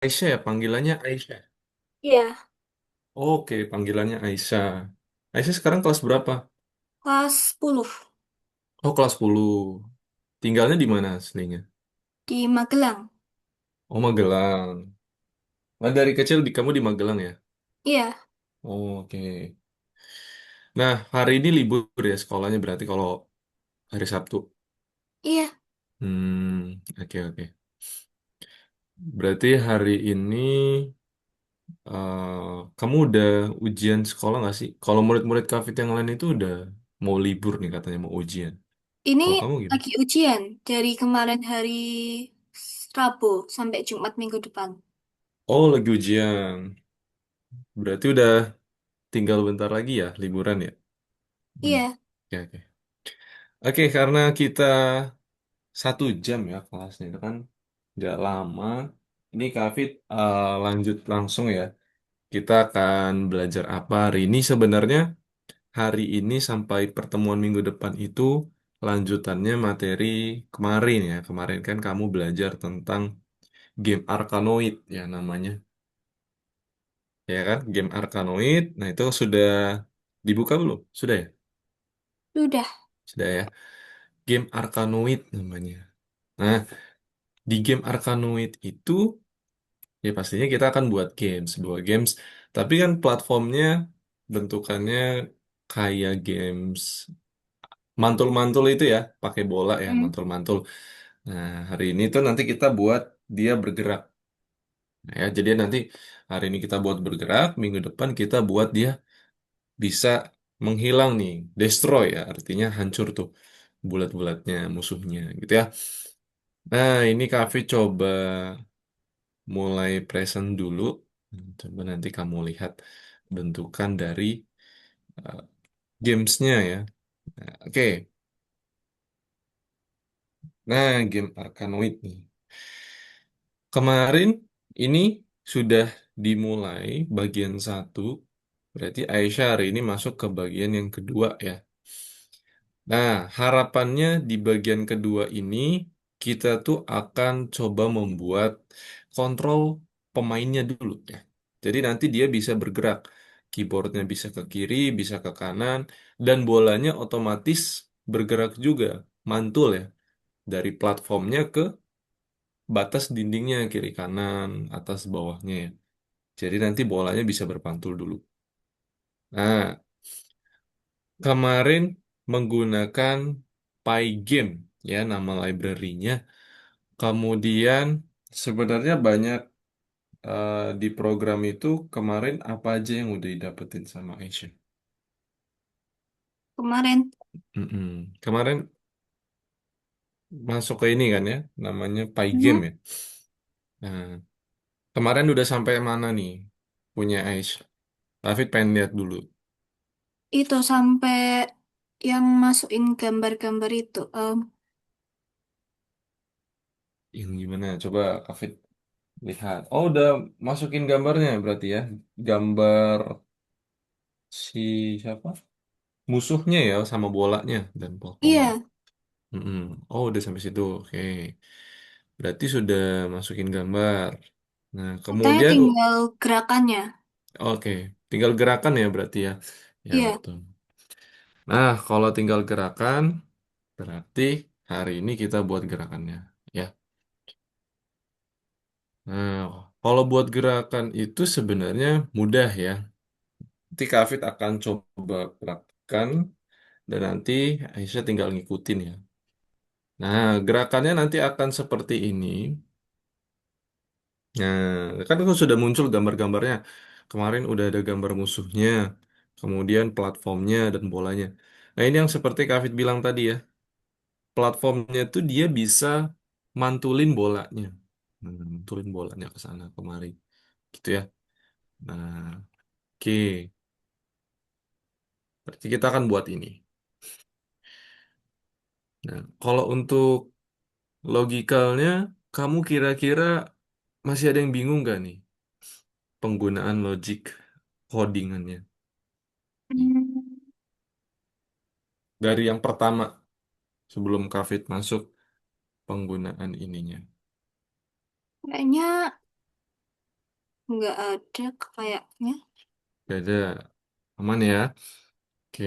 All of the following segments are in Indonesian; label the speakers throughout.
Speaker 1: Aisyah ya, panggilannya Aisyah.
Speaker 2: Iya,
Speaker 1: Oke, panggilannya Aisyah. Aisyah sekarang kelas berapa?
Speaker 2: kelas 10
Speaker 1: Oh, kelas 10. Tinggalnya di mana aslinya?
Speaker 2: di Magelang.
Speaker 1: Oh, Magelang. Nah, dari kecil kamu di Magelang ya?
Speaker 2: Iya,
Speaker 1: Oke. Nah, hari ini libur ya sekolahnya berarti kalau hari Sabtu.
Speaker 2: iya.
Speaker 1: Oke, oke. Berarti hari ini kamu udah ujian sekolah nggak sih? Kalau murid-murid Kafit yang lain itu udah mau libur nih katanya mau ujian.
Speaker 2: Ini
Speaker 1: Kalau kamu gimana?
Speaker 2: lagi ujian dari kemarin hari Rabu sampai Jumat minggu depan.
Speaker 1: Oh, lagi ujian. Berarti udah tinggal bentar lagi ya liburan ya? Hmm.
Speaker 2: Iya,
Speaker 1: Oke, oke. Oke, karena kita 1 jam ya kelasnya itu kan nggak lama. Ini Kafit lanjut langsung ya. Kita akan belajar apa hari ini? Sebenarnya hari ini sampai pertemuan minggu depan itu lanjutannya materi kemarin ya. Kemarin kan kamu belajar tentang game Arkanoid ya namanya. Ya kan? Game Arkanoid. Nah, itu sudah dibuka belum? Sudah ya?
Speaker 2: sudah.
Speaker 1: Sudah ya. Game Arkanoid namanya. Nah, di game Arkanoid itu ya pastinya kita akan buat games. Tapi kan platformnya bentukannya kayak games mantul-mantul itu ya, pakai bola ya,
Speaker 2: Hmm.
Speaker 1: mantul-mantul. Nah, hari ini tuh nanti kita buat dia bergerak. Nah, ya, jadi nanti hari ini kita buat bergerak, minggu depan kita buat dia bisa menghilang nih, destroy ya, artinya hancur tuh bulat-bulatnya musuhnya gitu ya. Nah, ini Kavi coba mulai present dulu. Coba nanti kamu lihat bentukan dari uh, gamesnya ya. Nah, oke, nah game Arkanoid nih. Kemarin ini sudah dimulai bagian satu, berarti Aisyah hari ini masuk ke bagian yang kedua ya. Nah, harapannya di bagian kedua ini kita tuh akan coba membuat kontrol pemainnya dulu ya. Jadi nanti dia bisa bergerak, keyboardnya bisa ke kiri, bisa ke kanan, dan bolanya otomatis bergerak juga, mantul ya, dari platformnya ke batas dindingnya kiri kanan, atas bawahnya ya. Jadi nanti bolanya bisa berpantul dulu. Nah, kemarin menggunakan Pygame ya nama library-nya. Kemudian sebenarnya banyak di program itu kemarin apa aja yang udah didapetin sama Asian.
Speaker 2: Kemarin.
Speaker 1: Kemarin masuk ke ini kan ya, namanya Pygame
Speaker 2: Hmm.
Speaker 1: ya. Nah, kemarin udah sampai mana nih punya Ais? David pengen lihat dulu.
Speaker 2: Itu sampai yang masukin gambar-gambar itu.
Speaker 1: Yang gimana? Coba David lihat. Oh, udah masukin gambarnya berarti ya. Gambar si siapa? Musuhnya ya sama bolanya dan platformnya.
Speaker 2: Iya,
Speaker 1: Oh, udah sampai situ. Oke. Berarti sudah masukin gambar. Nah,
Speaker 2: katanya
Speaker 1: kemudian
Speaker 2: tinggal gerakannya.
Speaker 1: oke, tinggal gerakan ya berarti ya. Ya,
Speaker 2: Iya,
Speaker 1: betul. Nah, kalau tinggal gerakan berarti hari ini kita buat gerakannya, ya. Nah, kalau buat gerakan itu sebenarnya mudah ya. Nanti Kak Afid akan coba praktekkan dan nanti Aisyah tinggal ngikutin ya. Nah, gerakannya nanti akan seperti ini. Nah, kan itu sudah muncul gambar-gambarnya. Kemarin udah ada gambar musuhnya, kemudian platformnya dan bolanya. Nah, ini yang seperti Kak Afid bilang tadi ya. Platformnya itu dia bisa mantulin bolanya. Mantulin bolanya ke sana kemari. Gitu ya. Nah, oke. Berarti kita akan buat ini. Nah, kalau untuk logikalnya, kamu kira-kira masih ada yang bingung nggak nih penggunaan logic codingannya?
Speaker 2: hmm,
Speaker 1: Dari yang pertama sebelum Kafit masuk penggunaan ininya.
Speaker 2: kayaknya nggak ada kayaknya.
Speaker 1: Gak ada. Aman ya? Oke.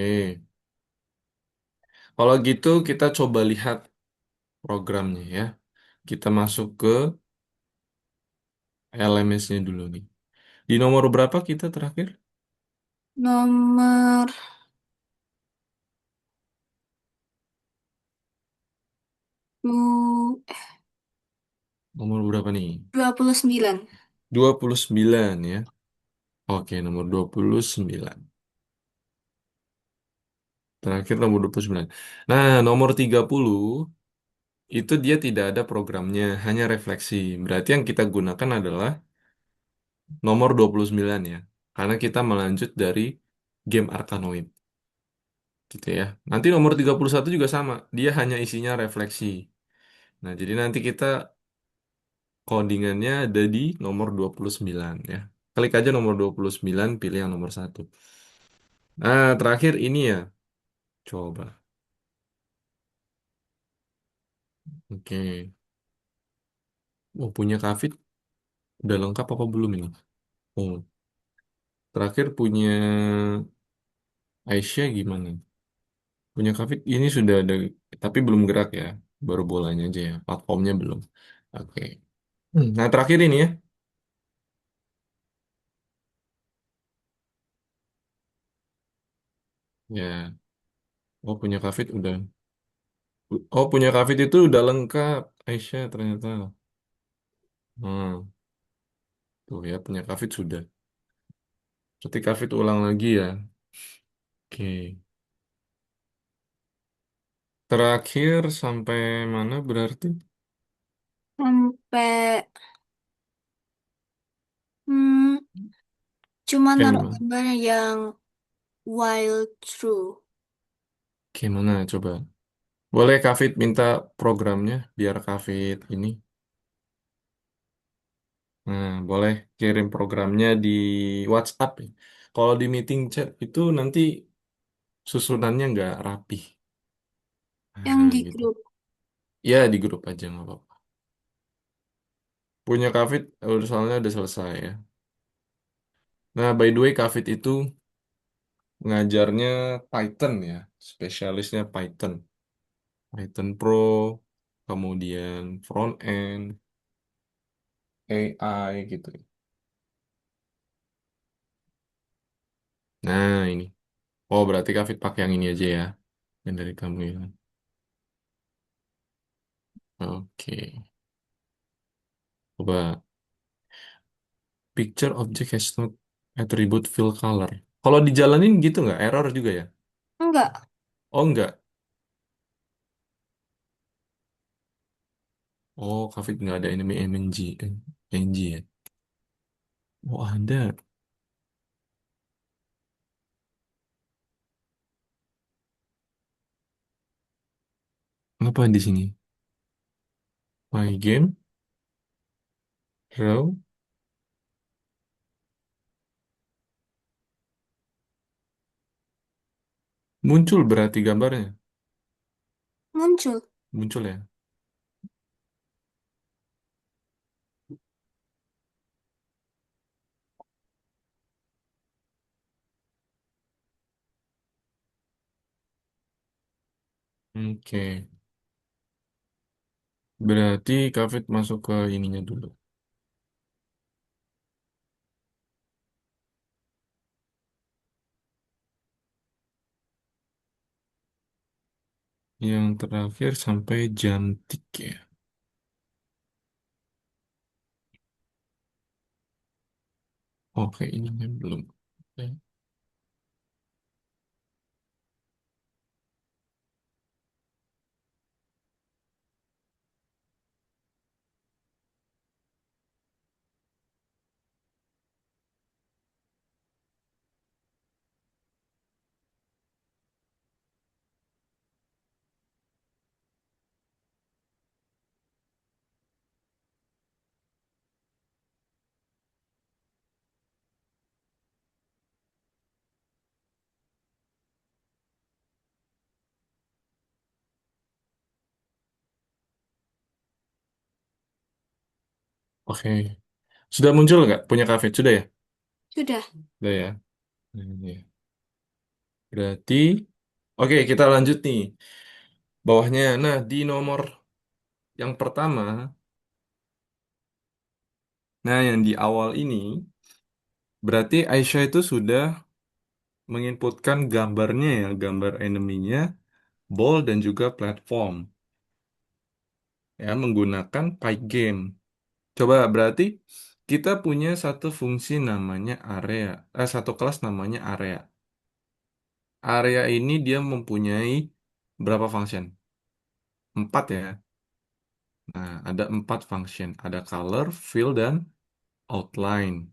Speaker 1: Kalau gitu kita coba lihat programnya ya. Kita masuk ke LMS-nya dulu nih. Di nomor berapa kita terakhir?
Speaker 2: Nomor du- 29.
Speaker 1: 29 ya. Oke, nomor 29. Terakhir nomor 29. Nah, nomor 30 itu dia tidak ada programnya, hanya refleksi. Berarti yang kita gunakan adalah nomor 29 ya. Karena kita melanjut dari game Arkanoid gitu ya. Nanti nomor 31 juga sama. Dia hanya isinya refleksi. Nah, jadi nanti kita codingannya ada di nomor 29 ya. Klik aja nomor 29, pilih yang nomor satu. Nah, terakhir ini ya. Coba. Oke. Oh, punya Kafit udah lengkap apa belum ini? Oh, terakhir punya Aisyah gimana? Punya Kafit ini sudah ada, tapi belum gerak ya. Baru bolanya aja ya. Platformnya belum. Oke. Nah, terakhir ini ya. Ya. Oh, punya Kafit udah. Oh, punya Kafit itu udah lengkap. Aisyah ternyata. Hmm, tuh ya, punya Kafit sudah. Berarti Kafit ulang lagi ya. Oke. Terakhir sampai mana berarti?
Speaker 2: Sampai hmm, cuma naruh
Speaker 1: Oke,
Speaker 2: gambar yang wild true.
Speaker 1: gimana coba? Boleh Kafit minta programnya biar Kafit ini. Nah, boleh kirim programnya di WhatsApp ya. Kalau di meeting chat itu nanti susunannya nggak rapih.
Speaker 2: Yang
Speaker 1: Nah,
Speaker 2: di
Speaker 1: gitu.
Speaker 2: grup.
Speaker 1: Ya, di grup aja nggak apa-apa. Punya Kafit, soalnya udah selesai ya. Nah, by the way, Kafit itu ngajarnya Python ya. Spesialisnya Python. Python Pro, kemudian front end, AI gitu. Nah, ini. Oh, berarti Kafit pakai yang ini aja ya. Yang dari kamu ya. Oke. Coba. Picture object has not attribute fill color. Kalau dijalanin gitu nggak? Error juga ya?
Speaker 2: Enggak,
Speaker 1: Oh, nggak. Oh, Kafit nggak ada enemy MNG. NG ya? Oh, ada. Apa di sini? My game, draw, muncul berarti gambarnya.
Speaker 2: muncul.
Speaker 1: Muncul ya? Oke. Berarti Kafit masuk ke ininya dulu. Yang terakhir sampai jantik ya. Oke, ininya belum. Oke. Oke. Sudah muncul nggak punya Kafit? Sudah ya?
Speaker 2: Sudah.
Speaker 1: Sudah ya. Ini. Berarti, oke kita lanjut nih. Bawahnya, nah di nomor yang pertama, nah yang di awal ini, berarti Aisyah itu sudah menginputkan gambarnya ya, gambar enemy-nya, ball dan juga platform ya menggunakan Pygame. Coba berarti kita punya satu fungsi namanya area, satu kelas namanya area. Area ini dia mempunyai berapa function? Empat ya. Nah, ada empat function. Ada color, fill, dan outline.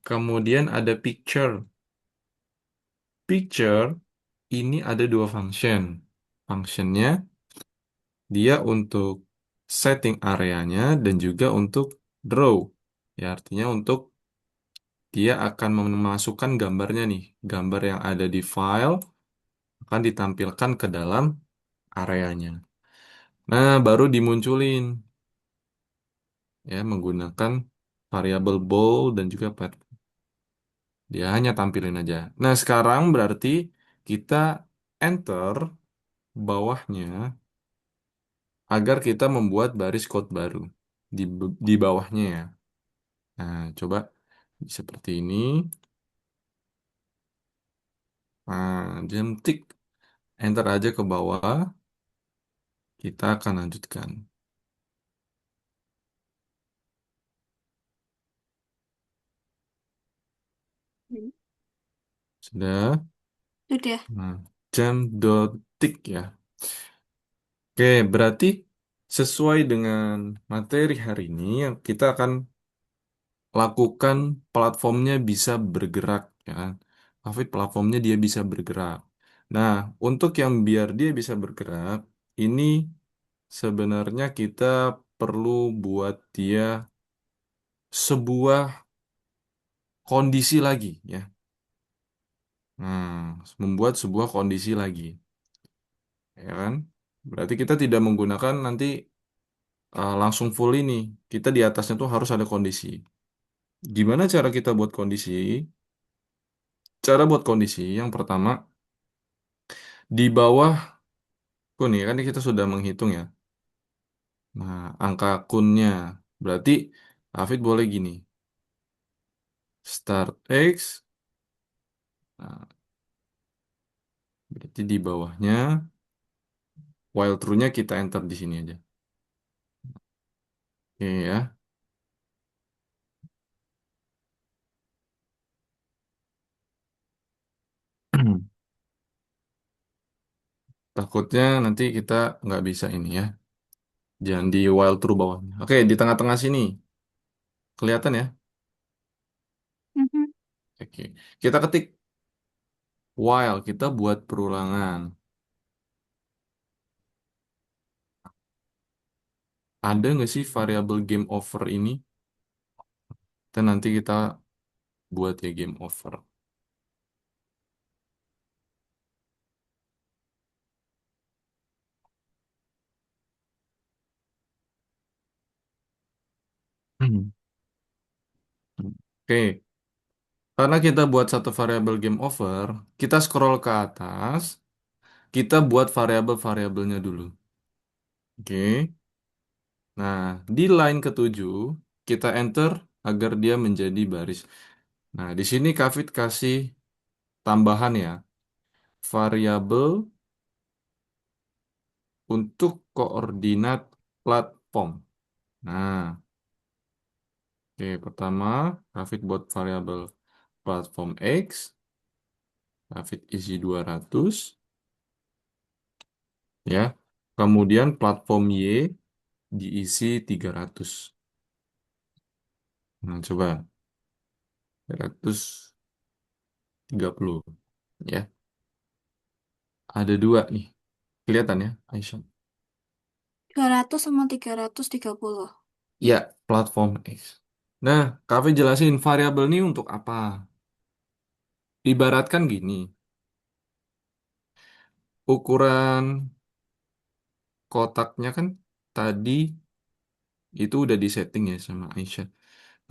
Speaker 1: Kemudian ada picture. Picture ini ada dua function. Functionnya dia untuk setting areanya dan juga untuk draw. Ya, artinya untuk dia akan memasukkan gambarnya nih. Gambar yang ada di file akan ditampilkan ke dalam areanya. Nah, baru dimunculin ya menggunakan variabel bold dan juga plat. Dia hanya tampilin aja. Nah, sekarang berarti kita enter bawahnya agar kita membuat baris code baru di bawahnya ya. Nah, coba seperti ini. Nah, jam tik enter aja ke bawah. Kita akan lanjutkan.
Speaker 2: Hmm.
Speaker 1: Sudah.
Speaker 2: Sudah.
Speaker 1: Nah, jam detik ya. Oke, berarti sesuai dengan materi hari ini yang kita akan lakukan platformnya bisa bergerak ya kan. Hafid platformnya dia bisa bergerak. Nah, untuk yang biar dia bisa bergerak, ini sebenarnya kita perlu buat dia sebuah kondisi lagi ya. Nah, membuat sebuah kondisi lagi, ya kan? Berarti kita tidak menggunakan nanti langsung full ini. Kita di atasnya tuh harus ada kondisi. Gimana cara kita buat kondisi? Cara buat kondisi yang pertama di bawah kun ya kan kita sudah menghitung ya. Nah, angka kunnya berarti Hafid boleh gini. Start X, nah, berarti di bawahnya while true-nya kita enter di sini aja. Oke ya. Takutnya nanti kita nggak bisa ini ya. Jangan di while true bawahnya. Oke, di tengah-tengah sini. Kelihatan ya?
Speaker 2: Mhm.
Speaker 1: Oke. Kita ketik while, kita buat perulangan. Ada nggak sih variabel game over ini? Dan nanti kita buat ya game over. Hmm. Oke, karena kita buat satu variabel game over, kita scroll ke atas, kita buat variabel-variabelnya dulu. Oke. Nah, di line ketujuh, kita enter agar dia menjadi baris. Nah, di sini Kavit kasih tambahan ya, variabel untuk koordinat platform. Nah, oke, pertama, Kavit buat variabel platform X, Kavit isi 200, ya. Kemudian platform Y diisi 300. Nah, coba 330 ya. Ada dua nih. Kelihatan ya, Aisyah?
Speaker 2: 200 sama 330.
Speaker 1: Ya, platform X. Nah, Kafe jelasin variabel ini untuk apa? Ibaratkan gini, ukuran kotaknya kan tadi itu udah disetting ya sama Aisyah.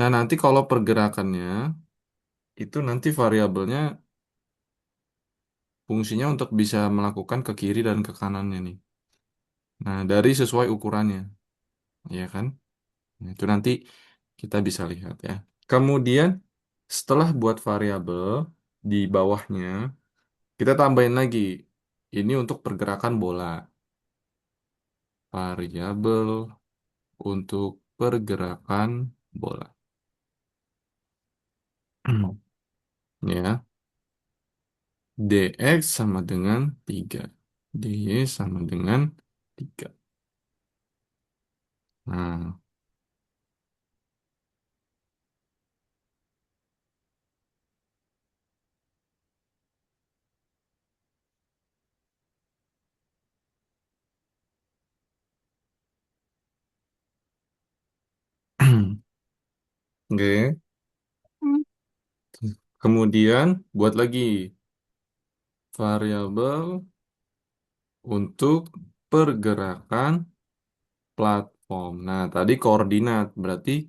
Speaker 1: Nah, nanti kalau pergerakannya, itu nanti variabelnya fungsinya untuk bisa melakukan ke kiri dan ke kanannya nih. Nah, dari sesuai ukurannya, ya kan? Nah, itu nanti kita bisa lihat ya. Kemudian, setelah buat variabel di bawahnya, kita tambahin lagi. Ini untuk pergerakan bola. Variabel untuk pergerakan bola. Ya, dx sama dengan 3. dy sama dengan 3. Nah, oke.
Speaker 2: Hmm.
Speaker 1: Kemudian buat lagi variabel untuk pergerakan platform. Nah, tadi koordinat berarti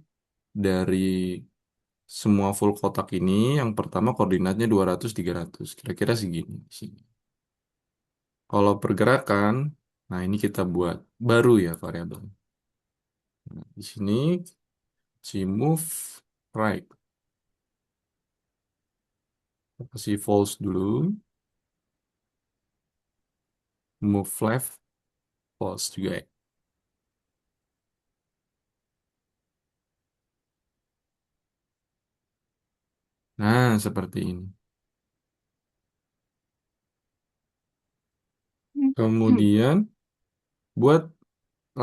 Speaker 1: dari semua full kotak ini yang pertama koordinatnya 200 300. Kira-kira segini sih. Kalau pergerakan, nah ini kita buat baru ya variabel. Nah, di sini si move right, kasih false dulu, move left false juga ya. Nah, seperti ini.
Speaker 2: Hmm.
Speaker 1: Kemudian buat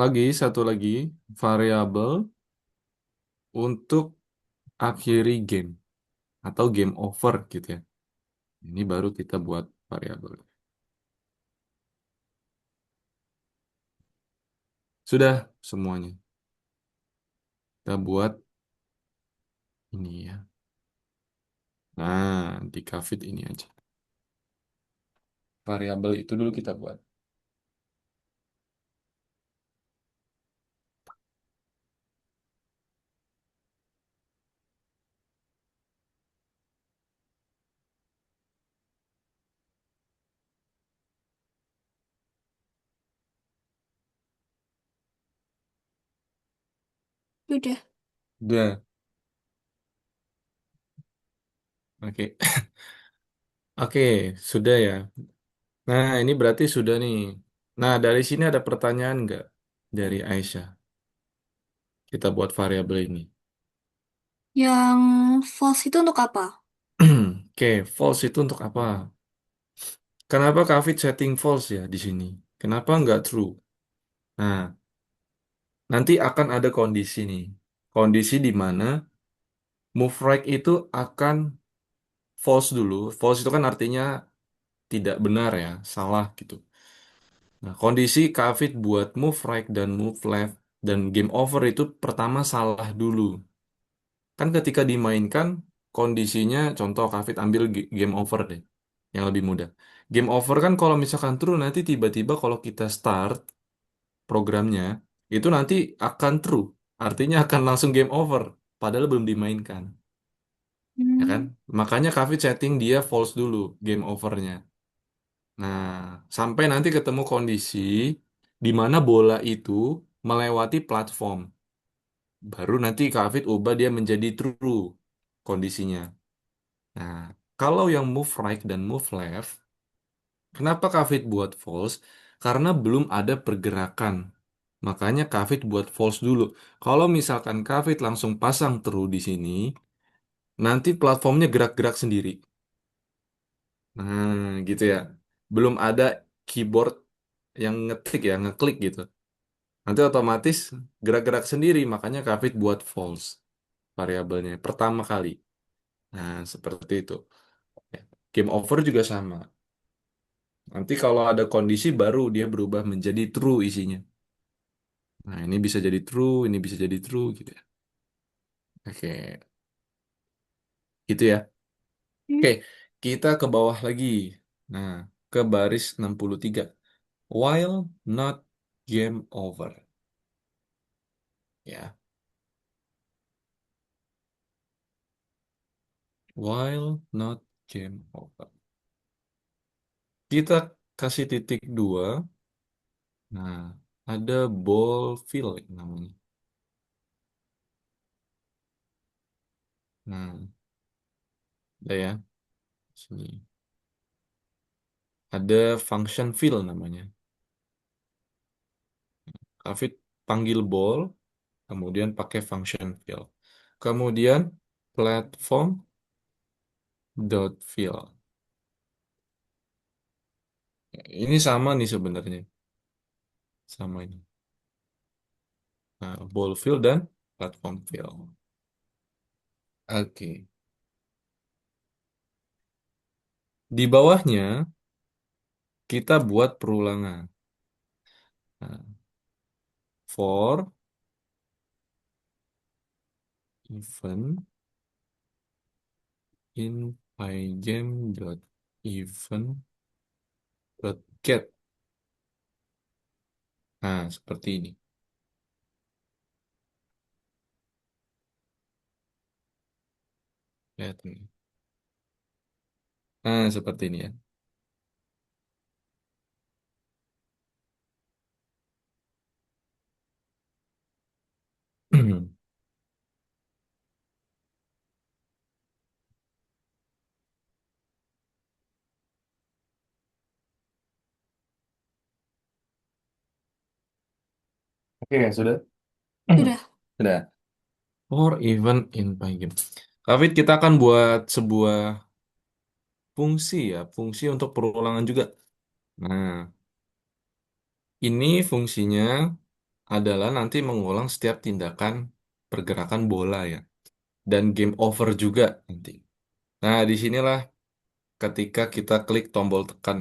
Speaker 1: lagi satu lagi variabel untuk akhiri game atau game over gitu ya. Ini baru kita buat variabel. Sudah semuanya. Kita buat ini ya. Nah, di Kavit ini aja. Variabel itu dulu kita buat.
Speaker 2: Udah.
Speaker 1: Udah. Oke. Oke, sudah ya. Nah, ini berarti sudah nih. Nah, dari sini ada pertanyaan nggak dari Aisyah? Kita buat variabel ini.
Speaker 2: Yang false itu untuk apa?
Speaker 1: Oke, false itu untuk apa? Kenapa Kavit setting false ya di sini? Kenapa nggak true? Nah, nanti akan ada kondisi nih. Kondisi di mana move right itu akan false dulu. False itu kan artinya tidak benar ya, salah gitu. Nah, kondisi Kavit buat move right dan move left dan game over itu pertama salah dulu. Kan ketika dimainkan kondisinya contoh Kavit ambil game over deh yang lebih mudah. Game over kan kalau misalkan true nanti tiba-tiba kalau kita start programnya itu nanti akan true. Artinya akan langsung game over padahal belum dimainkan, ya kan?
Speaker 2: Hmm.
Speaker 1: Makanya Kavit setting dia false dulu game overnya. Nah, sampai nanti ketemu kondisi di mana bola itu melewati platform. Baru nanti Kavit ubah dia menjadi true kondisinya. Nah, kalau yang move right dan move left, kenapa Kavit buat false? Karena belum ada pergerakan. Makanya Kavit buat false dulu. Kalau misalkan Kavit langsung pasang true di sini, nanti platformnya gerak-gerak sendiri. Nah, gitu ya. Belum ada keyboard yang ngetik ya, ngeklik gitu. Nanti otomatis gerak-gerak sendiri, makanya Kavit buat false variabelnya pertama kali. Nah, seperti itu. Ya. Game over juga sama. Nanti kalau ada kondisi baru dia berubah menjadi true isinya. Nah, ini bisa jadi true, ini bisa jadi true gitu ya. Oke, gitu ya.
Speaker 2: Hmm.
Speaker 1: Oke, kita ke bawah lagi. Nah, ke baris 63. While not game over. Ya. while not game over. Kita kasih titik dua. Nah, ada ball field namanya. Nah, ada ya. Sini. Ada function field namanya. Kafit panggil ball, kemudian pakai function field. Kemudian platform dot field. Ini sama nih sebenarnya. Sama ini. Nah, ball field dan platform field. Oke. Di bawahnya kita buat perulangan. Nah, for event in pygame dot event dot get. Nah, seperti ini. Lihat ini. Nah, seperti ini ya. Oke, sudah.
Speaker 2: Sudah.
Speaker 1: Sudah. For event in pygame. Kafit, kita akan buat sebuah fungsi ya, fungsi untuk perulangan juga. Nah, ini fungsinya adalah nanti mengulang setiap tindakan pergerakan bola ya. Dan game over juga nanti. Nah, disinilah ketika kita klik tombol tekan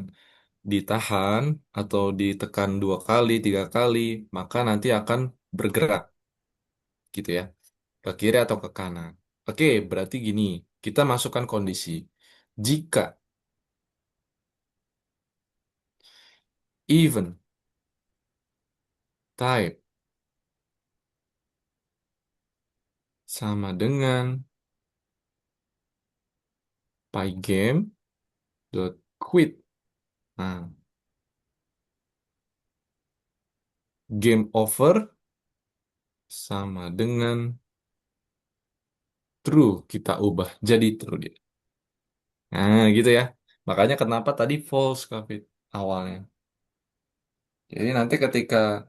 Speaker 1: ditahan atau ditekan 2 kali, 3 kali, maka nanti akan bergerak gitu ya. Ke kiri atau ke kanan. Oke, berarti gini, kita masukkan kondisi. Jika event type sama dengan pygame dot quit. Nah, game over sama dengan true, kita ubah jadi true dia. Nah, gitu ya. Makanya kenapa tadi false Kak awalnya. Jadi nanti ketika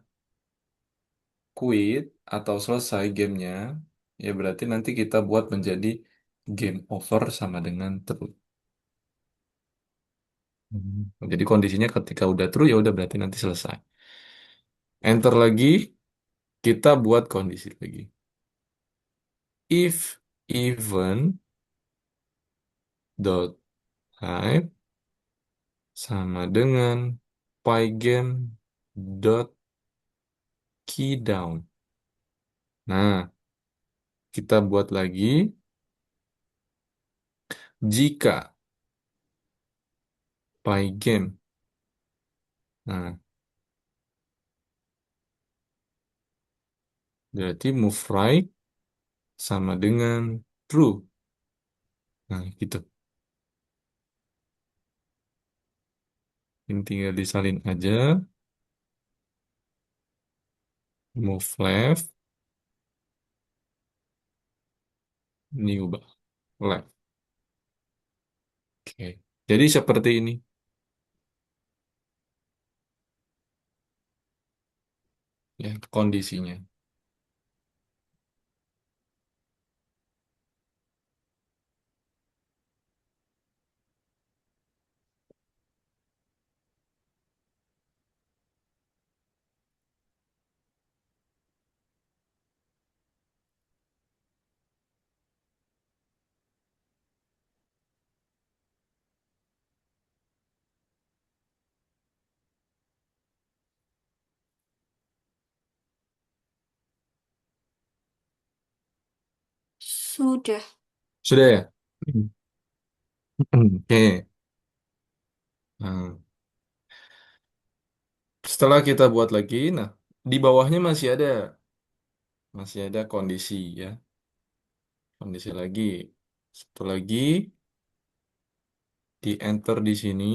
Speaker 1: quit atau selesai gamenya, ya berarti nanti kita buat menjadi game over sama dengan true. Jadi kondisinya ketika udah true ya udah berarti nanti selesai. Enter lagi, kita buat kondisi lagi. If event dot type sama dengan pygame dot key down. Nah, kita buat lagi jika pygame. Nah, berarti move right sama dengan true. Nah, gitu. Ini tinggal disalin aja. Move left. Ini ubah left. Oke. Jadi seperti ini ya kondisinya.
Speaker 2: Sudah.
Speaker 1: Sudah ya? Oke. Nah, setelah kita buat lagi, nah di bawahnya masih ada kondisi ya, kondisi lagi. Satu lagi, di enter di sini,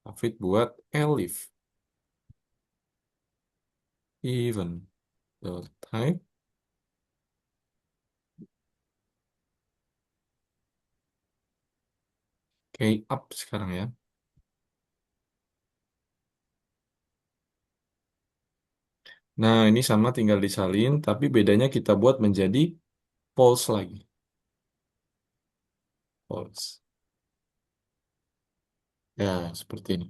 Speaker 1: Hafid buat elif. Even. Dot type. Oke, up sekarang ya. Nah, ini sama tinggal disalin, tapi bedanya kita buat menjadi false lagi. False. Ya, seperti ini.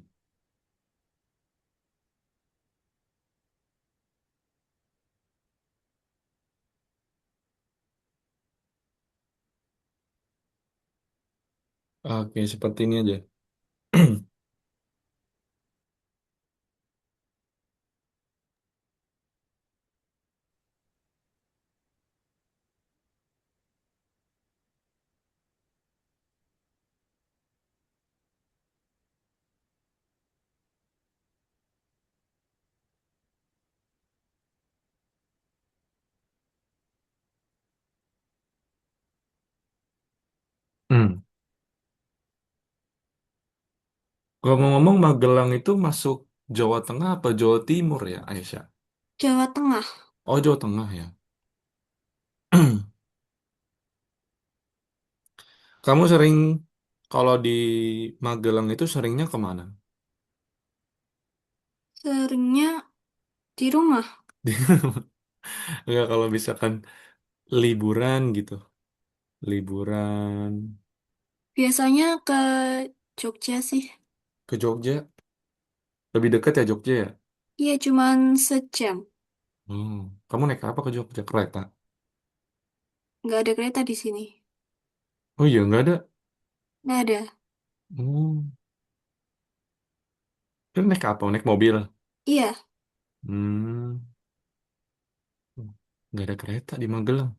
Speaker 1: Oke, seperti ini aja. Hmm. Kalau ngomong Magelang itu masuk Jawa Tengah apa Jawa Timur ya, Aisyah?
Speaker 2: Jawa Tengah.
Speaker 1: Oh, Jawa Tengah ya. Kamu sering, kalau di Magelang itu seringnya kemana?
Speaker 2: Seringnya di rumah.
Speaker 1: Enggak, kalau misalkan liburan gitu. Liburan
Speaker 2: Biasanya ke Jogja sih.
Speaker 1: ke Jogja. Lebih dekat ya Jogja ya?
Speaker 2: Iya, cuman sejam.
Speaker 1: Hmm. Kamu naik apa ke Jogja? Kereta?
Speaker 2: Nggak ada kereta di sini.
Speaker 1: Oh iya, nggak ada.
Speaker 2: Nggak ada.
Speaker 1: Hmm. Terus naik apa? Naik mobil?
Speaker 2: Iya,
Speaker 1: Hmm. Nggak ada kereta di Magelang.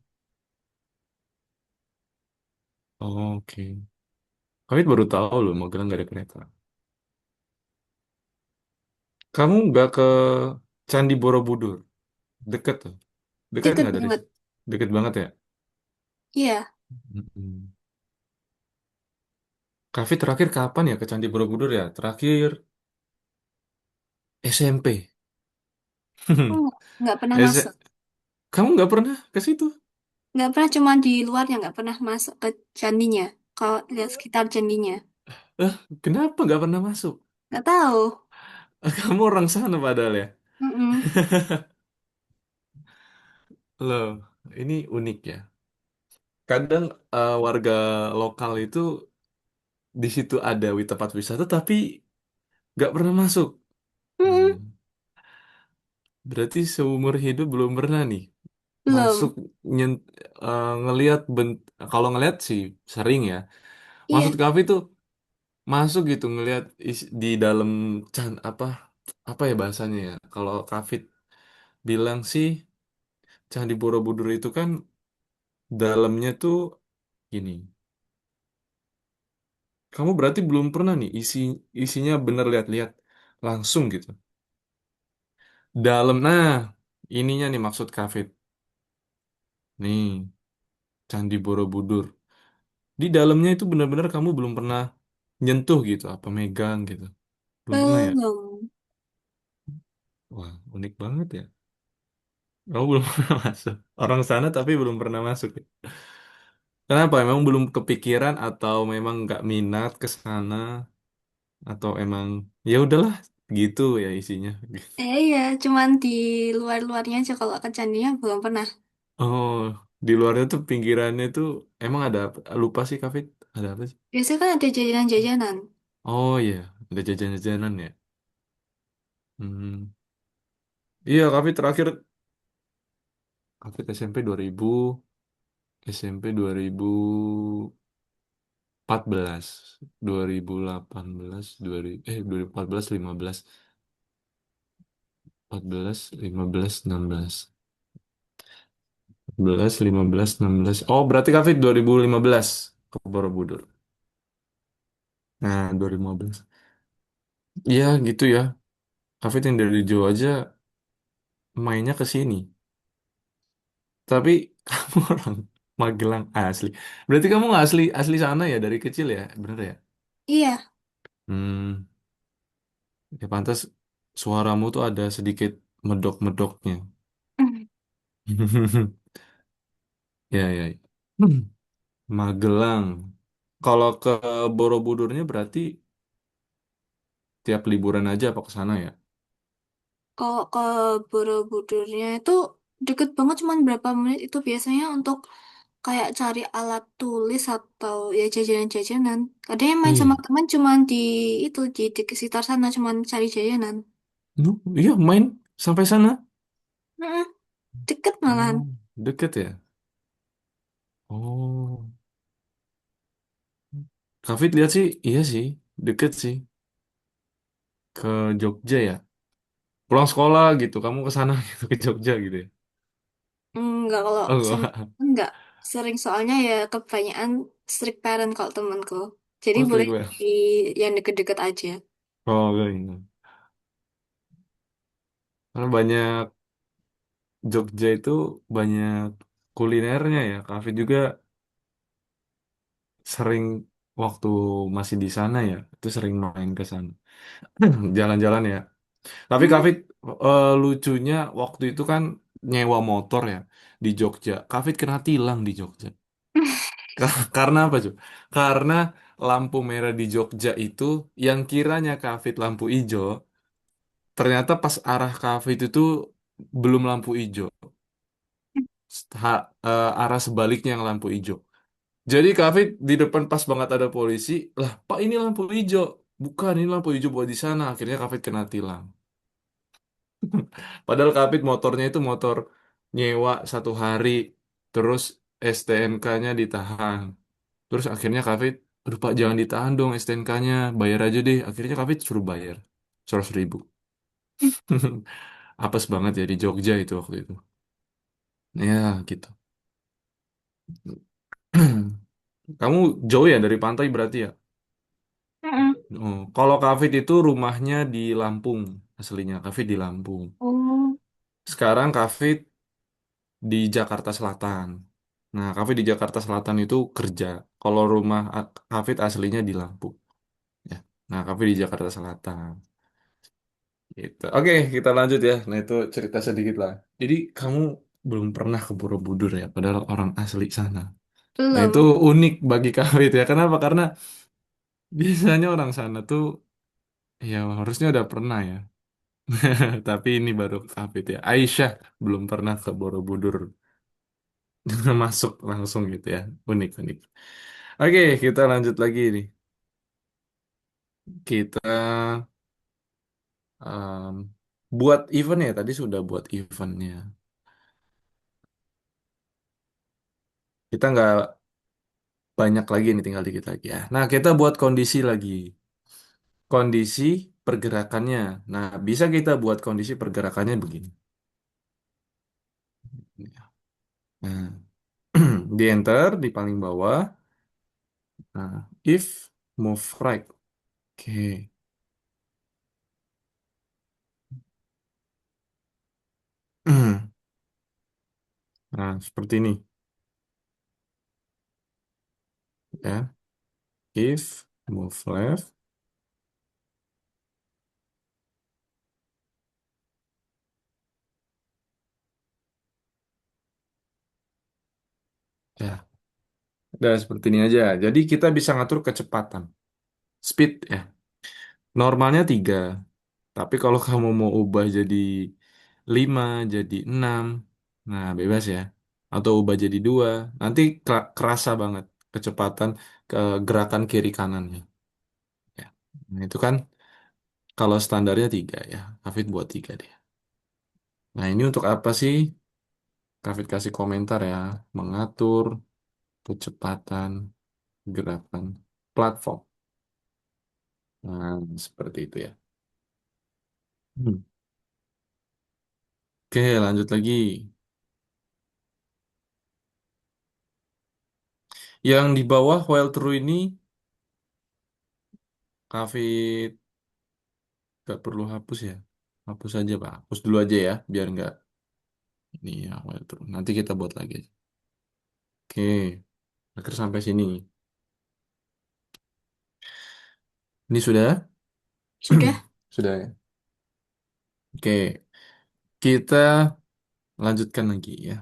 Speaker 1: Oke. Kami baru tahu loh, Magelang nggak ada kereta. Kamu nggak ke Candi Borobudur? Deket tuh. Deket
Speaker 2: deket
Speaker 1: nggak dari
Speaker 2: banget.
Speaker 1: situ? Deket banget ya?
Speaker 2: Iya,
Speaker 1: Mm-mm. Kavi terakhir kapan ya ke Candi Borobudur ya? Terakhir SMP.
Speaker 2: aku nggak pernah masuk.
Speaker 1: S- Kamu nggak pernah ke situ?
Speaker 2: Nggak pernah, cuma di luarnya, nggak pernah masuk ke candinya. Kalau lihat sekitar candinya.
Speaker 1: Eh, kenapa nggak pernah masuk?
Speaker 2: Nggak tahu.
Speaker 1: Kamu orang sana padahal ya.
Speaker 2: Mm-mm.
Speaker 1: Loh, ini unik ya. Kadang warga lokal itu di situ ada tempat wisata tapi nggak pernah masuk.
Speaker 2: Mm-mm.
Speaker 1: Hmm. Berarti seumur hidup belum pernah nih masuk
Speaker 2: Belum.
Speaker 1: ngelihat kalau ngelihat sih sering ya.
Speaker 2: Iya.
Speaker 1: Maksud Kavi tuh masuk gitu ngelihat di dalam apa apa ya bahasanya ya. Kalau Kavi bilang sih Candi Borobudur itu kan dalamnya tuh gini. Kamu berarti belum pernah nih isinya bener lihat-lihat langsung gitu. Dalam, nah ininya nih maksud Kavi. Nih, Candi Borobudur. Di dalamnya itu benar-benar kamu belum pernah nyentuh gitu, apa megang gitu. Belum pernah ya?
Speaker 2: Belum.
Speaker 1: Wah, unik banget ya. Kamu belum pernah masuk. Orang sana tapi belum pernah masuk. Kenapa? Emang belum kepikiran atau memang nggak minat ke sana atau emang ya udahlah gitu ya isinya.
Speaker 2: Iya, cuman di luar-luarnya aja, kalau ke candinya belum pernah.
Speaker 1: Oh, di luarnya tuh pinggirannya tuh emang ada apa? Lupa sih Kak Fit. Ada apa sih?
Speaker 2: Biasanya kan ada jajanan-jajanan.
Speaker 1: Oh iya, ada jajan-jajanan ya. Hmm. Iya, Kak Fit terakhir Kak Fit SMP 2000, SMP 2014, 2018, 2000, 2014, 15, 14, 15, 16. 14, 15, 16. Oh, berarti Kak Fit 2015 ke Borobudur. Nah, 2015. Iya, gitu ya. Kak Fit yang dari Jawa aja mainnya ke sini. Tapi kamu orang Magelang asli. Berarti kamu nggak asli asli sana ya dari kecil ya, bener ya?
Speaker 2: Iya.
Speaker 1: Hmm, ya pantas suaramu tuh ada sedikit medok-medoknya. Ya, ya, ya. Hmm, Magelang. Kalau ke Borobudurnya berarti tiap liburan aja apa ke sana ya?
Speaker 2: Kalau ke Borobudurnya itu deket banget, cuman berapa menit itu biasanya untuk kayak cari alat tulis atau ya jajanan-jajanan. Kadang yang main sama
Speaker 1: Ih,
Speaker 2: teman cuman di sekitar sana cuman cari jajanan.
Speaker 1: iya main sampai sana.
Speaker 2: Mm-mm, deket malahan.
Speaker 1: Oh, deket ya? Oh, Kafit lihat sih, iya sih, deket sih ke Jogja ya. Pulang sekolah gitu, kamu ke sana gitu ke Jogja gitu ya?
Speaker 2: Enggak, kalau
Speaker 1: Oh,
Speaker 2: sering
Speaker 1: enggak.
Speaker 2: enggak sering, soalnya ya kebanyakan strict parent kalau temanku. Jadi
Speaker 1: Oh,
Speaker 2: boleh
Speaker 1: sering gue.
Speaker 2: di yang deket-deket aja.
Speaker 1: Oh, enggak ini. Karena banyak Jogja itu banyak kulinernya ya. Kafit juga sering waktu masih di sana ya, itu sering main ke sana. Jalan-jalan ya. Tapi
Speaker 2: Hmm.
Speaker 1: Kafit lucunya waktu itu kan nyewa motor ya di Jogja. Kafit kena tilang di Jogja. Karena apa cuy? Karena lampu merah di Jogja itu yang kiranya Kafit lampu hijau, ternyata pas arah Kafit itu belum lampu hijau. Arah sebaliknya yang lampu hijau. Jadi Kafit di depan pas banget ada polisi, lah Pak ini lampu hijau. Bukan, ini lampu hijau buat di sana. Akhirnya Kafit kena tilang. Padahal Kafit motornya itu motor nyewa 1 hari, terus STNK-nya ditahan. Terus akhirnya Kafit, aduh Pak jangan ditahan dong STNK-nya, bayar aja deh. Akhirnya Kafit suruh bayar 100.000. Apes banget ya di Jogja itu waktu itu. Ya gitu. Kamu jauh ya dari pantai berarti ya?
Speaker 2: Mm-mm.
Speaker 1: Oh, kalau Kafit itu rumahnya di Lampung, aslinya Kafit di Lampung.
Speaker 2: Oh.
Speaker 1: Sekarang Kafit di Jakarta Selatan. Nah, Kafit di Jakarta Selatan itu kerja. Kalau rumah Kafit aslinya di Lampung. Ya. Nah, Kafit di Jakarta Selatan. Gitu. Oke, kita lanjut ya. Nah, itu cerita sedikit lah. Jadi, kamu belum pernah ke Borobudur ya, padahal orang asli sana. Nah, itu
Speaker 2: Belum.
Speaker 1: unik bagi Kafit ya. Kenapa? Karena biasanya orang sana tuh, ya harusnya udah pernah ya. Tapi ini baru update ya. Aisyah belum pernah ke Borobudur. Masuk langsung gitu ya. Unik, unik. Oke, kita lanjut lagi nih. Kita em, buat event ya. Tadi sudah buat eventnya. Kita nggak banyak lagi nih, tinggal dikit lagi ya. Nah, kita buat kondisi lagi. Kondisi pergerakannya. Nah, bisa kita buat kondisi pergerakannya begini. Nah, di enter di paling bawah. Nah, if move right. Oke. Nah, seperti ini ya. If move left, ya. Udah seperti ini aja. Jadi kita bisa ngatur kecepatan, speed ya. Normalnya 3. Tapi kalau kamu mau ubah jadi 5, jadi 6, nah bebas ya. Atau ubah jadi 2, nanti kerasa banget kecepatan ke gerakan kiri kanannya. Ya. Nah, itu kan kalau standarnya 3 ya. Hafid buat 3 deh. Nah ini untuk apa sih? Hafid kasih komentar ya. Mengatur kecepatan gerakan platform. Nah, seperti itu ya. Hmm. Oke, lanjut lagi. Yang di bawah while true ini, Kafit gak perlu hapus ya. Hapus aja, Pak. Hapus dulu aja ya, biar nggak ini ya while true. Nanti kita buat lagi. Oke, akhir sampai sini. Ini sudah?
Speaker 2: Sudah?
Speaker 1: Sudah ya. Oke, kita lanjutkan lagi ya.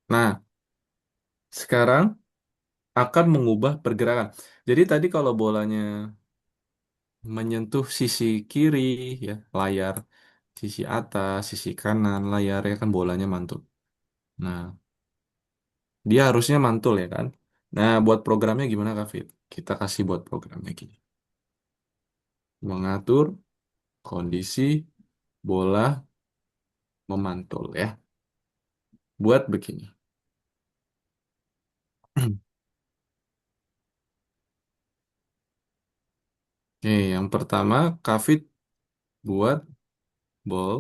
Speaker 1: Nah, sekarang akan mengubah pergerakan. Jadi tadi kalau bolanya menyentuh sisi kiri ya layar, sisi atas, sisi kanan layar ya kan bolanya mantul. Nah, dia harusnya mantul ya kan. Nah, buat programnya gimana Kak Fit? Kita kasih buat programnya gini. Mengatur kondisi bola memantul ya. Buat begini. Oke, yang pertama Kak Fit buat ball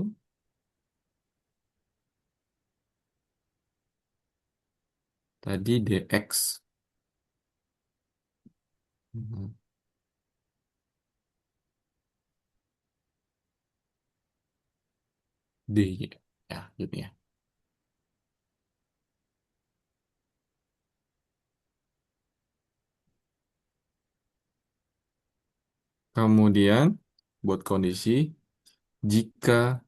Speaker 1: tadi DX. Mhm. D ya gitu ya. Kemudian buat kondisi jika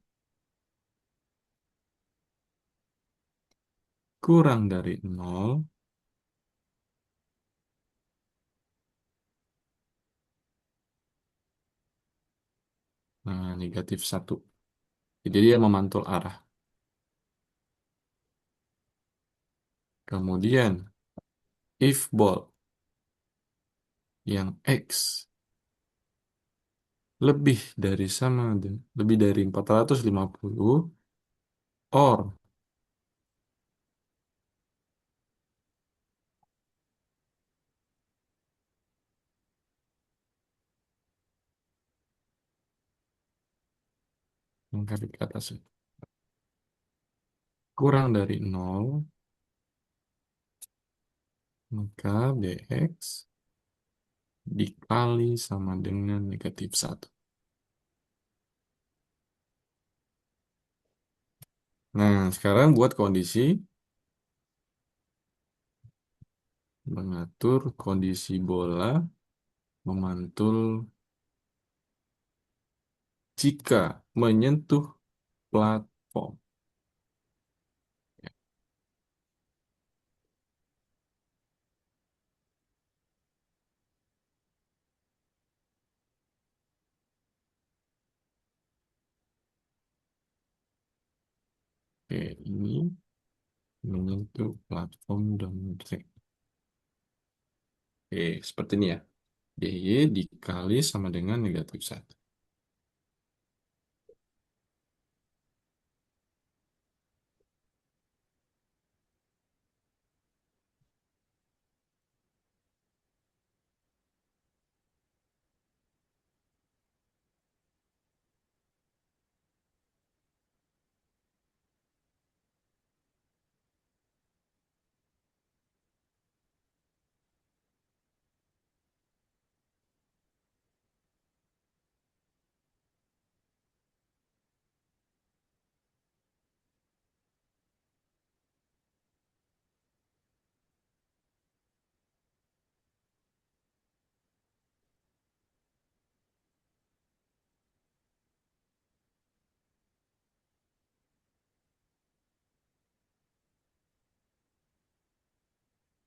Speaker 1: kurang dari nol, nah negatif satu. Jadi dia memantul arah. Kemudian if ball yang X lebih dari lebih dari 450 or angka di atas kurang dari nol, maka dx dikali sama dengan negatif satu. Nah, sekarang buat kondisi mengatur kondisi bola memantul jika menyentuh platform. Oke, ini menyentuh platform dan oke, seperti ini ya. DY dikali sama dengan negatif satu.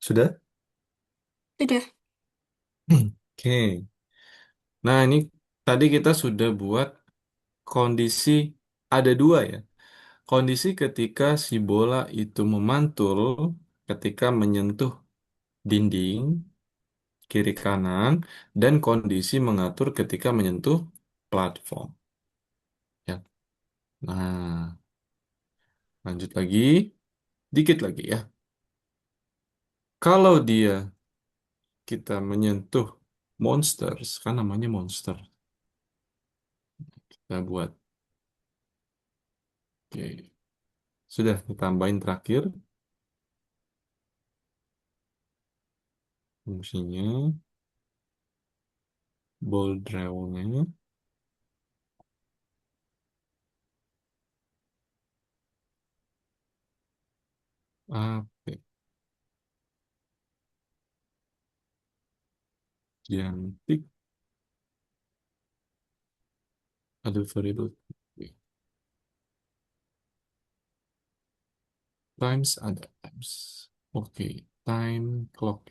Speaker 1: Sudah?
Speaker 2: Sudah.
Speaker 1: Oke. Nah, ini tadi kita sudah buat kondisi ada dua ya. Kondisi ketika si bola itu memantul ketika menyentuh dinding kiri kanan dan kondisi mengatur ketika menyentuh platform. Ya. Nah, lanjut lagi, dikit lagi ya. Kalau dia kita menyentuh monsters, kan namanya monster. Kita buat. Oke. Sudah ditambahin terakhir fungsinya ball draw-nya. Oke, cantik. Ada variable. Times ada times. Oke, time clock.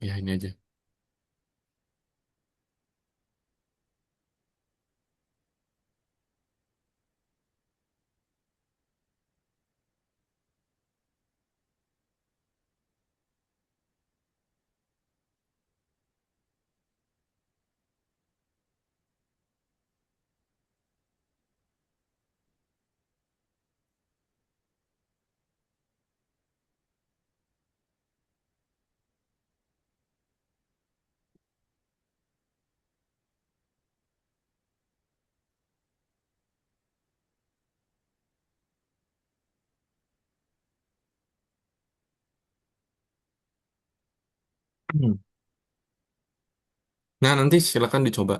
Speaker 1: Ya ini aja. Hmm. Nah, nanti silakan dicoba.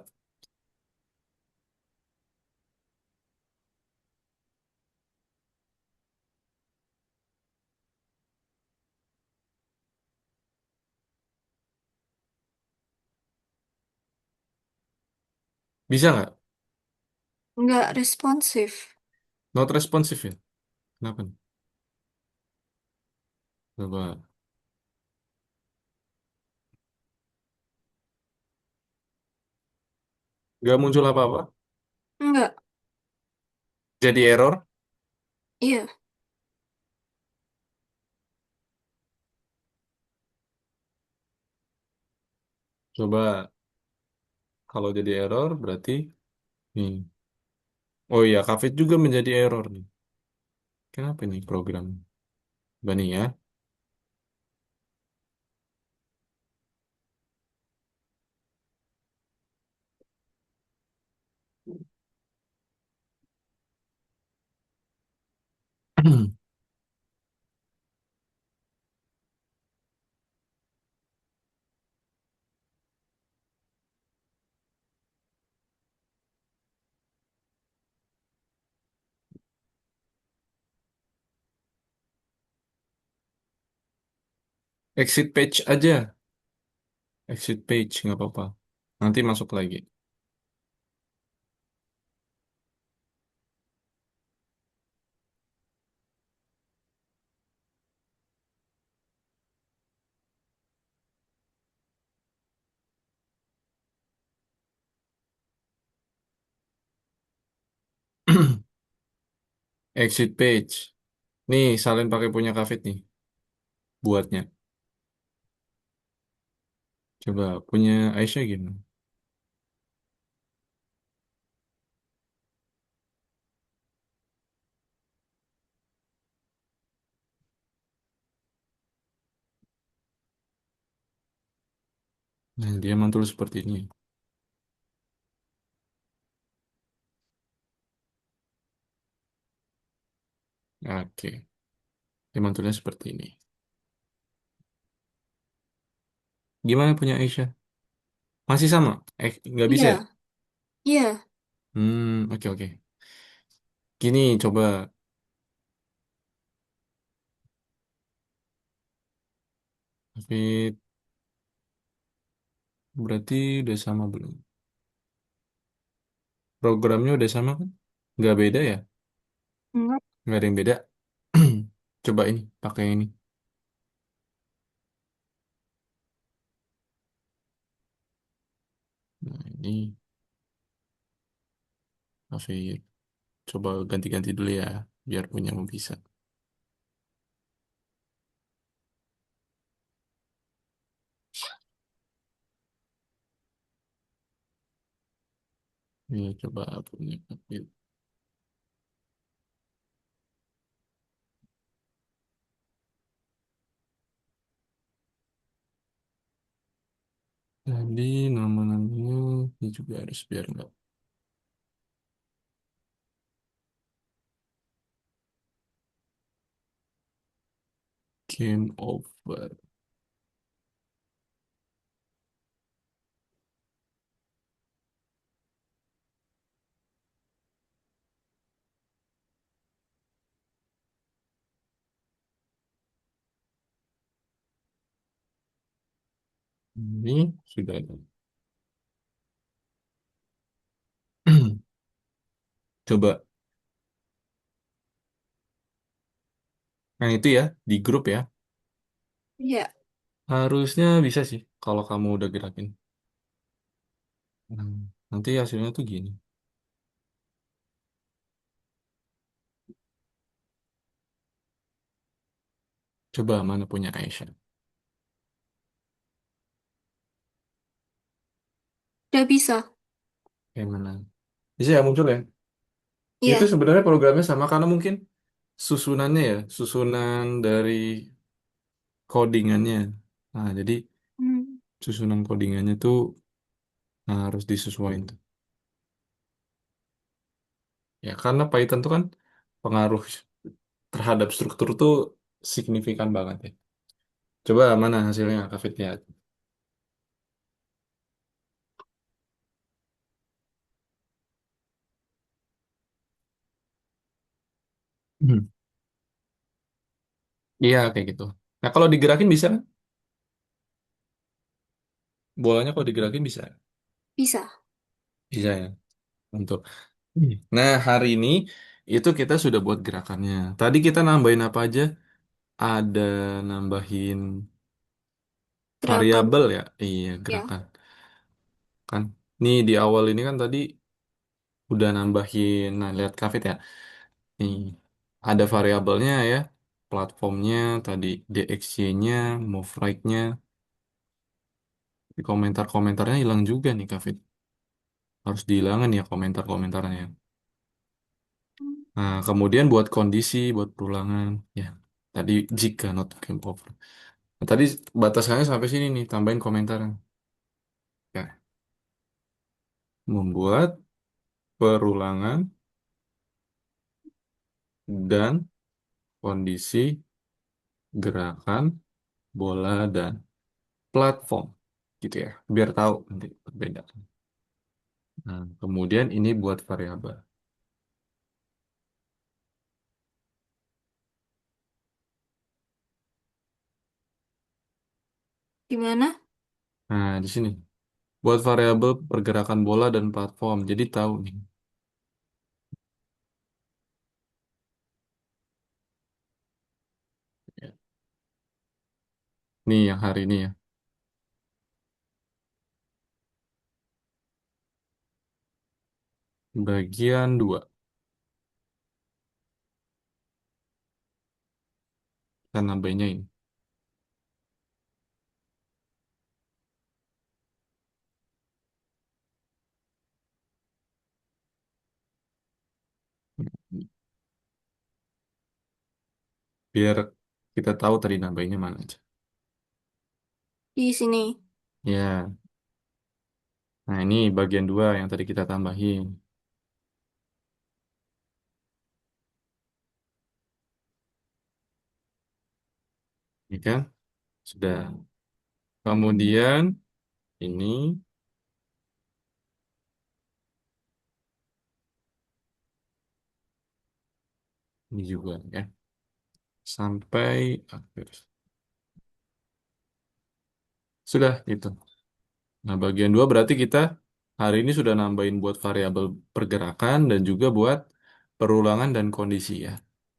Speaker 1: Bisa nggak?
Speaker 2: Nggak responsif.
Speaker 1: Not responsive ya? Kenapa nih? Coba. Nggak muncul apa-apa.
Speaker 2: Nggak.
Speaker 1: Jadi error.
Speaker 2: Iya.
Speaker 1: Coba kalau jadi error berarti nih. Oh iya, Kafit juga menjadi error nih. Kenapa nih program? Bani ya. Exit page aja. Exit page nggak apa-apa. Nanti masuk lagi. Exit page. Nih, salin pakai punya Kafit nih buatnya. Coba punya Aisyah gimana? Nah, dia mantul seperti ini. Oke, dia mantulnya seperti ini. Gimana punya Aisyah? Masih sama? Nggak bisa ya?
Speaker 2: Iya. Iya.
Speaker 1: Oke oke. Gini, coba. Tapi berarti udah sama belum? Programnya udah sama kan? Nggak beda ya?
Speaker 2: Nggak.
Speaker 1: Nggak ada yang beda. Coba ini, pakai ini. Nah, ini Hafid. Coba ganti-ganti dulu ya, biar punya bisa. Ini coba punya Hafid. Jadi nama-namanya ini juga harus biar nggak game over. Ini sudah ada. Coba yang itu ya, di grup ya.
Speaker 2: Iya,
Speaker 1: Harusnya bisa sih kalau kamu udah gerakin. Nanti hasilnya tuh gini. Coba mana punya Aisyah.
Speaker 2: udah bisa.
Speaker 1: Kayak mana? Bisa ya muncul ya. Itu
Speaker 2: Iya.
Speaker 1: sebenarnya programnya sama karena mungkin susunannya ya, susunan dari codingannya. Nah, jadi
Speaker 2: Hmm.
Speaker 1: susunan codingannya tuh harus disesuaikan tuh. Ya, karena Python tuh kan pengaruh terhadap struktur tuh signifikan banget ya. Coba mana hasilnya, Kak Fit, lihat. Hmm. Iya, kayak gitu. Nah, kalau digerakin bisa kan? Bolanya kalau digerakin bisa.
Speaker 2: Bisa.
Speaker 1: Bisa ya. Untuk. Nah, hari ini itu kita sudah buat gerakannya. Tadi kita nambahin apa aja? Ada nambahin
Speaker 2: Gerakan.
Speaker 1: variabel ya. Iya,
Speaker 2: Ya.
Speaker 1: gerakan. Kan. Nih di awal ini kan tadi udah nambahin. Nah, lihat Kavit ya. Nih, ada variabelnya ya. Platformnya tadi DXY-nya, move right-nya. Di komentar-komentarnya hilang juga nih Kavit. Harus dihilangin ya komentar-komentarnya. Nah, kemudian buat kondisi, buat perulangan. Ya, tadi jika not game over. Nah, tadi batasannya sampai sini nih, tambahin komentar. Ya, membuat perulangan dan kondisi gerakan bola dan platform. Gitu ya, biar tahu nanti perbedaan. Nah, kemudian ini buat variabel.
Speaker 2: Gimana?
Speaker 1: Nah, di sini buat variabel pergerakan bola dan platform. Jadi tahu nih. Ya. Nih yang hari ini ya. Bagian 2. Kita nambahinnya ini. Biar kita tahu tadi nambahinnya mana aja.
Speaker 2: Di sini.
Speaker 1: Ya, nah ini bagian 2 yang tadi kita tambahin. Ini kan sudah. Kemudian ini, ini juga ya. Sampai akhir. Sudah itu. Nah, bagian 2 berarti kita hari ini sudah nambahin buat variabel pergerakan dan juga buat perulangan dan kondisi ya.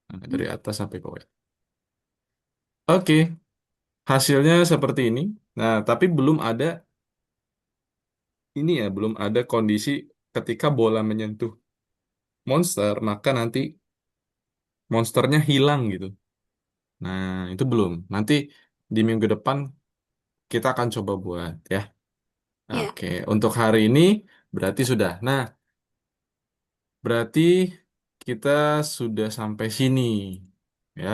Speaker 1: Nah, dari atas sampai bawah. Oke, hasilnya seperti ini. Nah, tapi belum ada ini ya, belum ada kondisi ketika bola menyentuh monster, maka nanti monsternya hilang gitu. Nah, itu belum. Nanti di minggu depan kita akan coba buat ya.
Speaker 2: Ya.
Speaker 1: Oke, untuk hari ini berarti sudah. Nah, berarti kita sudah sampai sini ya.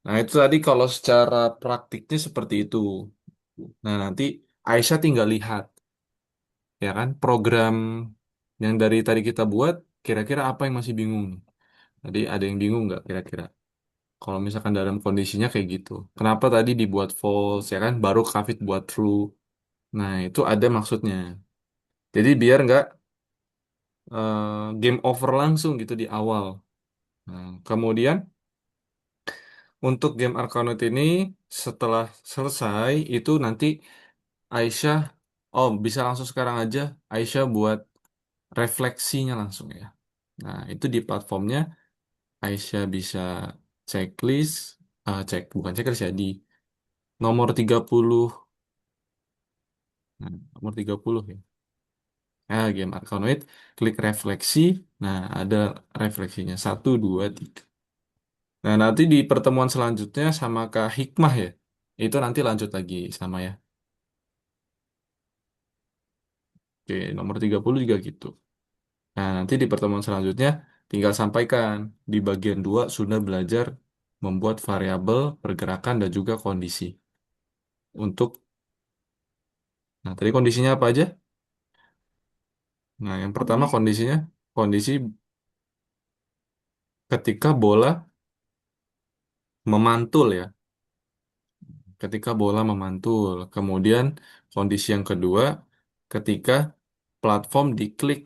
Speaker 1: Nah, itu tadi kalau secara praktiknya seperti itu. Nah, nanti Aisyah tinggal lihat ya kan program yang dari tadi kita buat kira-kira apa yang masih bingung. Tadi ada yang bingung nggak kira-kira? Kalau misalkan dalam kondisinya kayak gitu. Kenapa tadi dibuat false ya kan? Baru Kafit buat true. Nah, itu ada maksudnya. Jadi biar nggak game over langsung gitu di awal. Nah, kemudian untuk game Arkanoid ini setelah selesai itu nanti Aisyah, oh bisa langsung sekarang aja. Aisyah buat refleksinya langsung ya. Nah, itu di platformnya Aisyah bisa checklist, bukan checklist ya, di nomor 30, nah, nomor 30 ya. Game Arkanoid, klik refleksi, nah ada refleksinya, satu, dua, tiga. Nah, nanti di pertemuan selanjutnya sama Kak Hikmah ya, itu nanti lanjut lagi sama ya. Oke, nomor 30 juga gitu. Nah, nanti di pertemuan selanjutnya tinggal sampaikan di bagian 2 sudah belajar membuat variabel pergerakan dan juga kondisi. Untuk, nah tadi kondisinya apa aja? Nah, yang pertama
Speaker 2: Kondisi.
Speaker 1: kondisinya, kondisi ketika bola memantul ya, ketika bola memantul. Kemudian kondisi yang kedua, ketika platform diklik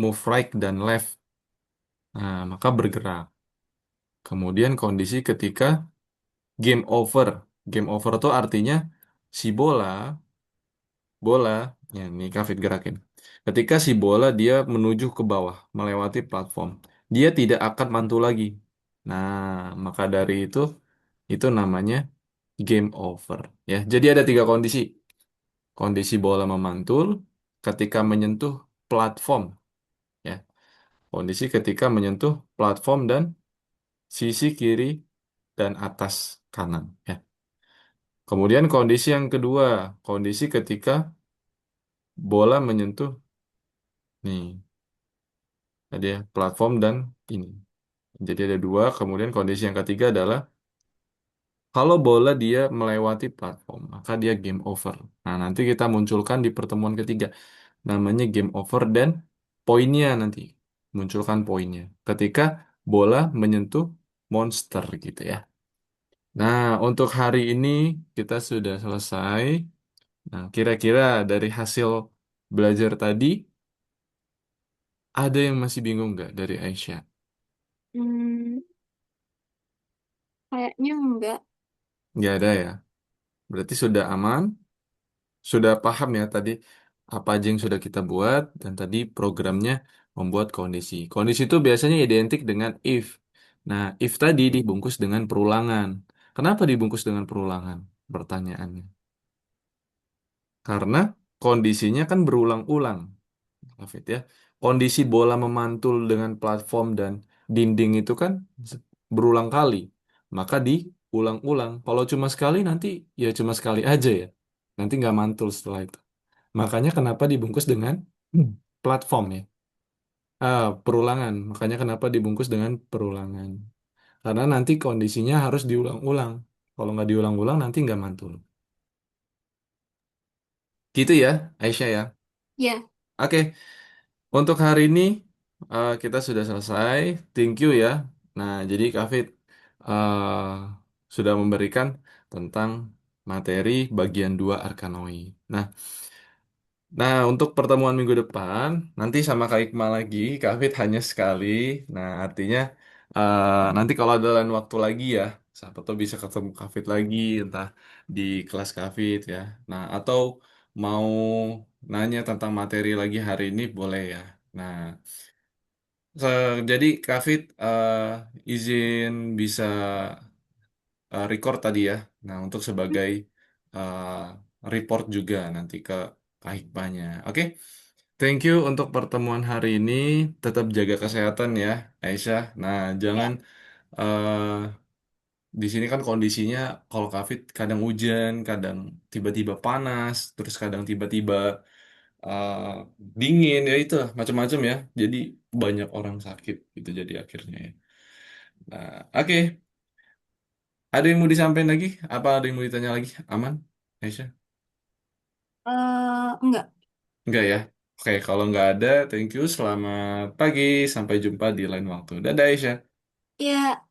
Speaker 1: move right dan left, nah maka bergerak. Kemudian kondisi ketika game over. Game over itu artinya si bola, ya ini Kafit gerakin. Ketika si bola dia menuju ke bawah, melewati platform, dia tidak akan mantul lagi. Nah, maka dari itu namanya game over. Ya, jadi ada tiga kondisi. Kondisi bola memantul ketika menyentuh platform. Ya, kondisi ketika menyentuh platform dan sisi kiri dan atas kanan. Ya. Kemudian kondisi yang kedua, kondisi ketika bola menyentuh nih, ada ya, platform dan ini. Jadi ada dua. Kemudian kondisi yang ketiga adalah kalau bola dia melewati platform, maka dia game over. Nah, nanti kita munculkan di pertemuan ketiga. Namanya game over dan poinnya nanti. Munculkan poinnya. Ketika bola menyentuh monster gitu ya. Nah, untuk hari ini kita sudah selesai. Nah, kira-kira dari hasil belajar tadi, ada yang masih bingung nggak dari Aisyah?
Speaker 2: Hmm, kayaknya enggak.
Speaker 1: Nggak ada ya. Berarti sudah aman, sudah paham ya tadi apa aja yang sudah kita buat, dan tadi programnya membuat kondisi. Kondisi itu biasanya identik dengan if. Nah, if tadi dibungkus dengan perulangan. Kenapa dibungkus dengan perulangan? Pertanyaannya. Karena kondisinya kan berulang-ulang. Hafid ya. Kondisi bola memantul dengan platform dan dinding itu kan berulang kali. Maka diulang-ulang. Kalau cuma sekali nanti ya cuma sekali aja ya. Nanti nggak mantul setelah itu. Makanya kenapa dibungkus dengan platform ya. Perulangan. Makanya kenapa dibungkus dengan perulangan. Karena nanti kondisinya harus diulang-ulang. Kalau nggak diulang-ulang nanti nggak mantul. Gitu ya, Aisyah ya.
Speaker 2: Ya,
Speaker 1: Oke, untuk hari ini kita sudah selesai. Thank you ya. Nah, jadi Kak sudah memberikan tentang materi bagian 2 Arkanoi. Nah, untuk pertemuan minggu depan, nanti sama Kak Iqmal lagi, Kak hanya sekali. Nah, artinya nanti kalau ada lain waktu lagi ya, siapa tahu bisa ketemu Kak lagi, entah di kelas Kak ya. Nah, atau mau nanya tentang materi lagi hari ini, boleh ya. Nah, jadi Kak izin bisa record tadi ya. Nah, untuk sebagai report juga nanti ke Kak Hikmahnya. Oke? Thank you untuk pertemuan hari ini. Tetap jaga kesehatan ya, Aisyah. Nah, jangan
Speaker 2: ya.
Speaker 1: eh di sini kan kondisinya kalau COVID kadang hujan, kadang tiba-tiba panas, terus kadang tiba-tiba eh, dingin ya itu macam-macam ya. Jadi banyak orang sakit gitu jadi akhirnya ya. Nah, oke. Ada yang mau disampaikan lagi? Apa ada yang mau ditanya lagi? Aman, Aisyah?
Speaker 2: Enggak.
Speaker 1: Enggak ya? Oke, kalau nggak ada, thank you. Selamat pagi. Sampai jumpa di lain waktu. Dadah, Aisyah.
Speaker 2: Ya.